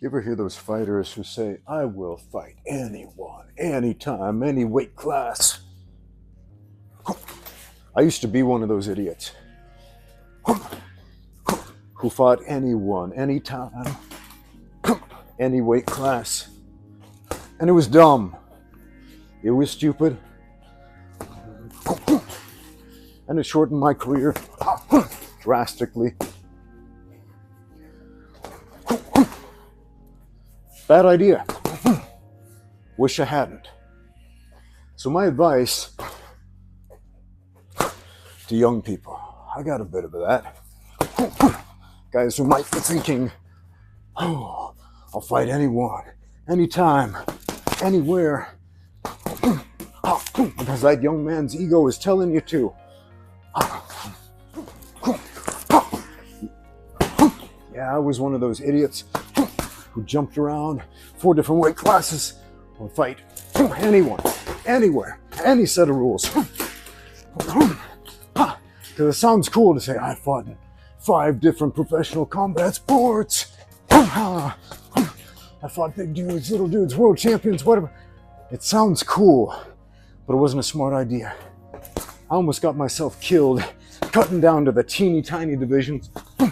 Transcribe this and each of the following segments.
You ever hear those fighters who say, I will fight anyone, anytime, any weight class? I used to be one of those idiots who fought anyone, anytime, any weight class. And it was dumb. It was stupid. And it shortened my career drastically. Bad idea. Wish I hadn't. So my advice to young people, I got a bit of that. Guys who might be thinking, oh, I'll fight anyone, anytime, anywhere. Because that young man's ego is telling you to. Yeah, I was one of those idiots who jumped around 4 different weight classes or fight anyone, anywhere, any set of rules. Because it sounds cool to say, I fought in 5 different professional combat sports. I fought big dudes, little dudes, world champions, whatever. It sounds cool, but it wasn't a smart idea. I almost got myself killed cutting down to the teeny tiny divisions. I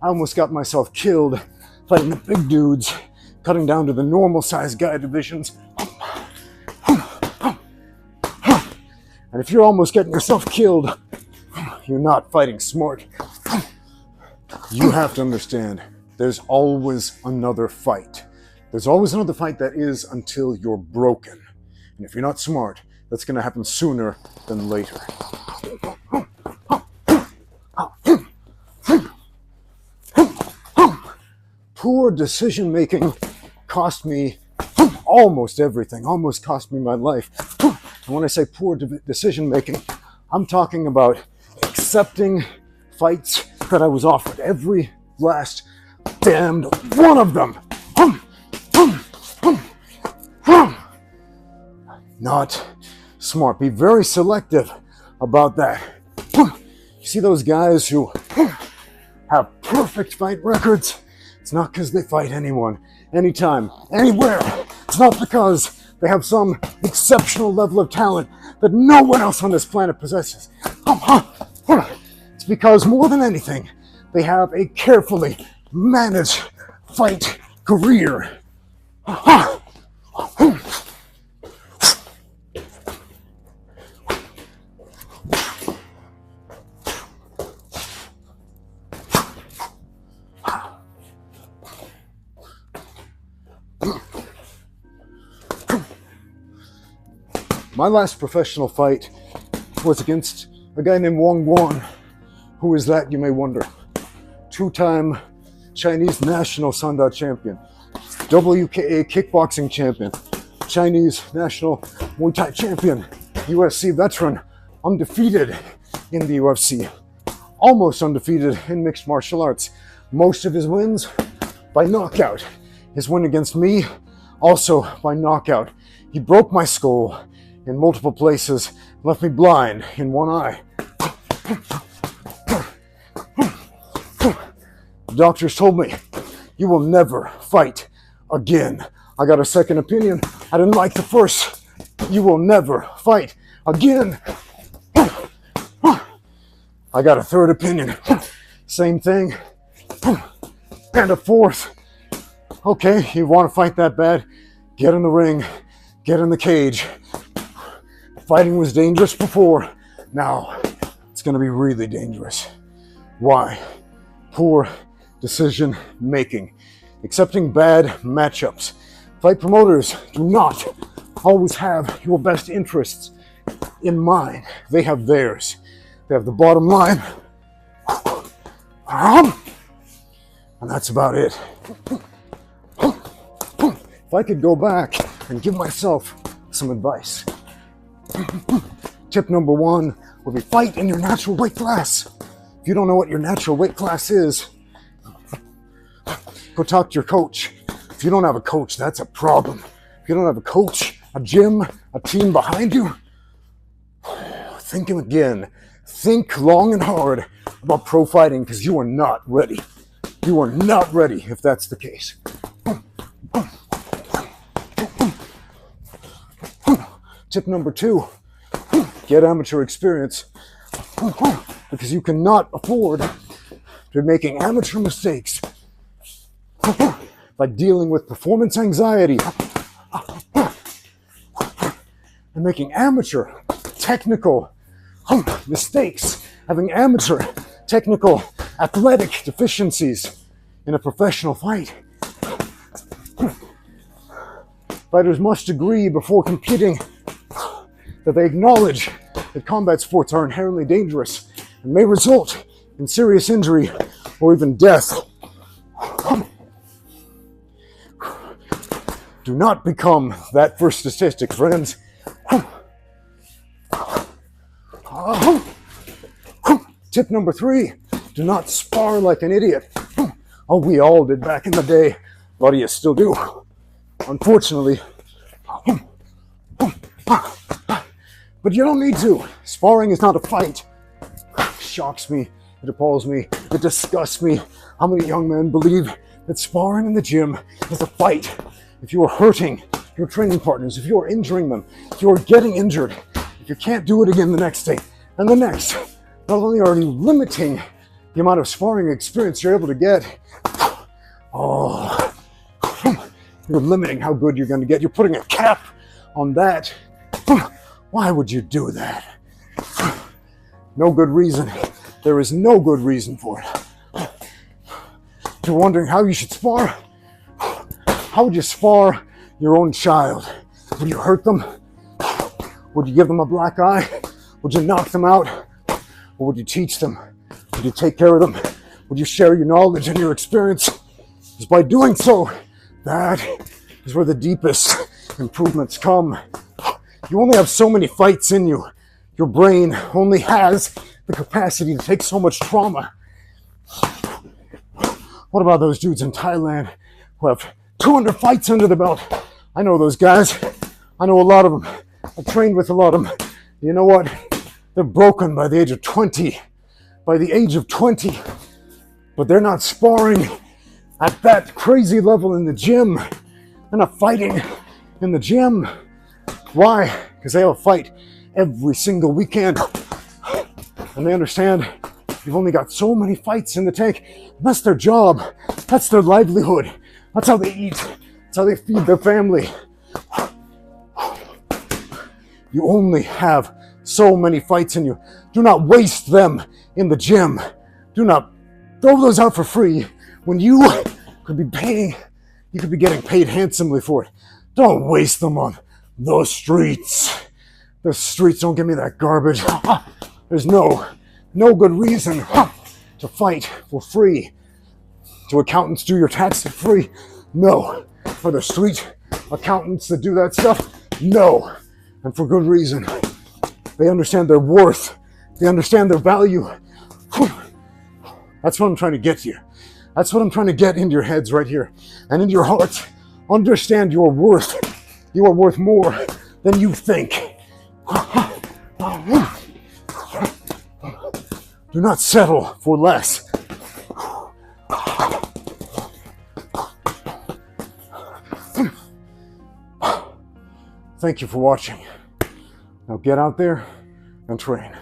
almost got myself killed fighting the big dudes, cutting down to the normal sized guy divisions. And if you're almost getting yourself killed, you're not fighting smart. You have to understand, there's always another fight. There's always another fight that is until you're broken. And if you're not smart, that's going to happen sooner than later. Poor decision making cost me almost everything, almost cost me my life. And when I say poor decision making, I'm talking about accepting fights that I was offered, every last damned one of them. Not smart. Be very selective about that. You see those guys who have perfect fight records? It's not because they fight anyone, anytime, anywhere. It's not because they have some exceptional level of talent that no one else on this planet possesses. It's because more than anything, they have a carefully managed fight career. My last professional fight was against a guy named Wong Guan. Who is that, you may wonder? 2-time Chinese national Sanda champion, WKA kickboxing champion, Chinese national Muay Thai champion, UFC veteran, undefeated in the UFC, almost undefeated in mixed martial arts. Most of his wins by knockout. His win against me, also by knockout. He broke my skull in multiple places, left me blind in one eye. The doctors told me, you will never fight again. I got a second opinion. I didn't like the first. You will never fight again. I got a third opinion. Same thing. And a fourth. Okay, you want to fight that bad? Get in the ring. Get in the cage. Fighting was dangerous before. Now, it's going to be really dangerous. Why? Poor decision making. Accepting bad matchups. Fight promoters do not always have your best interests in mind. They have theirs. They have the bottom line. And that's about it. If I could go back and give myself some advice. Tip number 1 would be fight in your natural weight class. If you don't know what your natural weight class is, go talk to your coach. If you don't have a coach, that's a problem. If you don't have a coach, a gym, a team behind you, think again. Think long and hard about pro fighting because you are not ready. You are not ready if that's the case. Tip number 2, get amateur experience, because you cannot afford to be making amateur mistakes, like dealing with performance anxiety and making amateur technical mistakes, having amateur technical athletic deficiencies in a professional fight. Fighters must agree before competing that they acknowledge that combat sports are inherently dangerous and may result in serious injury or even death. Do not become that first statistic, friends. Tip number 3, do not spar like an idiot. Oh, we all did back in the day. A lot of you still do, unfortunately. But you don't need to. Sparring is not a fight. It shocks me, it appalls me, it disgusts me how many young men believe that sparring in the gym is a fight. If you are hurting your training partners, if you are injuring them, if you are getting injured, if you can't do it again the next day and the next, not only are you limiting the amount of sparring experience you're able to get, you're limiting how good you're going to get. You're putting a cap on that. Why would you do that? No good reason. There is no good reason for it. If you're wondering how you should spar, how would you spar your own child? Would you hurt them? Would you give them a black eye? Would you knock them out? Or would you teach them? Would you take care of them? Would you share your knowledge and your experience? Because by doing so, that is where the deepest improvements come. You only have so many fights in you. Your brain only has the capacity to take so much trauma. What about those dudes in Thailand who have 200 fights under the belt? I know those guys. I know a lot of them. I've trained with a lot of them. You know what? They're broken by the age of 20. By the age of 20. But they're not sparring at that crazy level in the gym. They're not fighting in the gym. Why? Because they have a fight every single weekend. And they understand you've only got so many fights in the tank. And that's their job. That's their livelihood. That's how they eat. That's how they feed their family. You only have so many fights in you. Do not waste them in the gym. Do not throw those out for free when you could be paying, you could be getting paid handsomely for it. Don't waste them on the streets. The streets don't give me that garbage. There's no good reason to fight for free. Do accountants do your taxes for free? No. For the street accountants that do that stuff? No. And for good reason. They understand their worth. They understand their value. That's what I'm trying to get here. That's what I'm trying to get into your heads right here. And into your hearts. Understand your worth. You are worth more than you think. Do not settle for less. Thank you for watching. Now get out there and train.